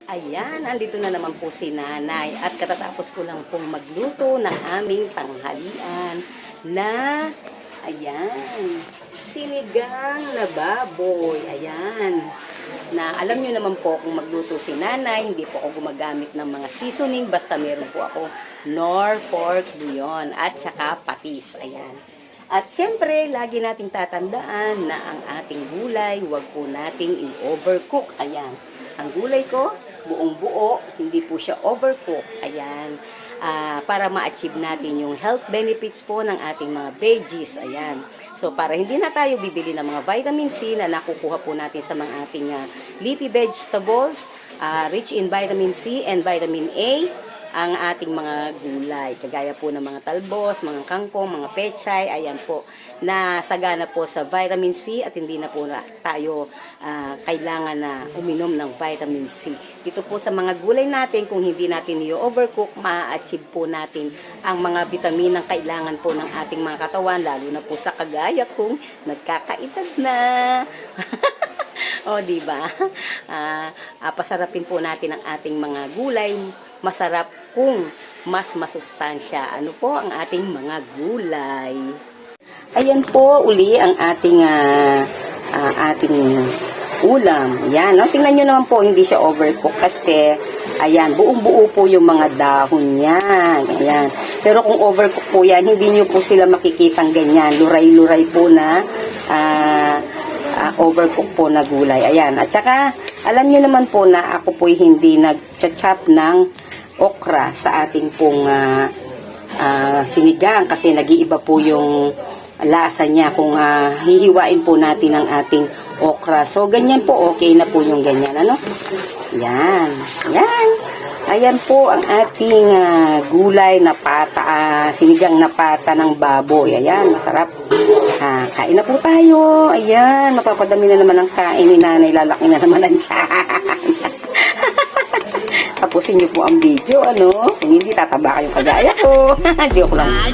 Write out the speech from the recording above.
Ayan, andito na naman po si nanay at katatapos ko lang pong magluto ng aming tanghalian na, ayan, sinigang na baboy. Ayan, na alam nyo naman po kung magluto si nanay, hindi po ako gumagamit ng mga seasoning, basta meron po ako nor pork bouillon at saka patis. Ayan. At siyempre, lagi nating tatandaan na ang ating gulay, huwag po nating i-overcook. Ayan, ang gulay ko, buong buo, hindi po siya overcook. Ayan, para ma-achieve natin yung health benefits po ng ating mga veggies. Ayan, so para hindi na tayo bibili ng mga vitamin C na nakukuha po natin sa mga ating leafy vegetables, rich in vitamin C and vitamin A, ang ating mga gulay, kagaya po ng mga talbos, mga kangkong, mga pechay, ayan po, na sagana po sa vitamin C at hindi na po tayo kailangan na uminom ng vitamin C. Dito po sa mga gulay natin, kung hindi natin i-overcook, ma-achieve po natin ang mga vitamin na kailangan po ng ating mga katawan, lalo na po sa kagaya kung nagkakaedad na. O, diba? Pasarapin po natin ang ating mga gulay. Masarap kung mas masustansya. Ano po ang ating mga gulay? Ayan po uli ang ating ulam. Yan. No? Tingnan nyo naman po, hindi siya overcook kasi ayan, buong-buo po yung mga dahon yan. Ayan. Pero kung overcook po yan, hindi nyo po sila makikitang ganyan. Luray-luray po na overcook po na gulay. Ayan. At saka, alam niyo naman po na ako po hindi nag-chop ng okra sa ating pong sinigang kasi nag-iiba po yung lasa niya kung hihiwain po natin ang ating okra. So, ganyan po, okay na po yung ganyan. Ano? Yan. Yan. Ayan po ang ating gulay na pata, sinigang na pata ng baboy. Ayan, masarap. Kain na po tayo. Ayan, mapapadami na naman ang kain ni nanay. Lalaki na naman ang tiyan. Tapusin niyo po ang video, ano? Kung hindi, tataba kayong kagaya ko. Joke lang.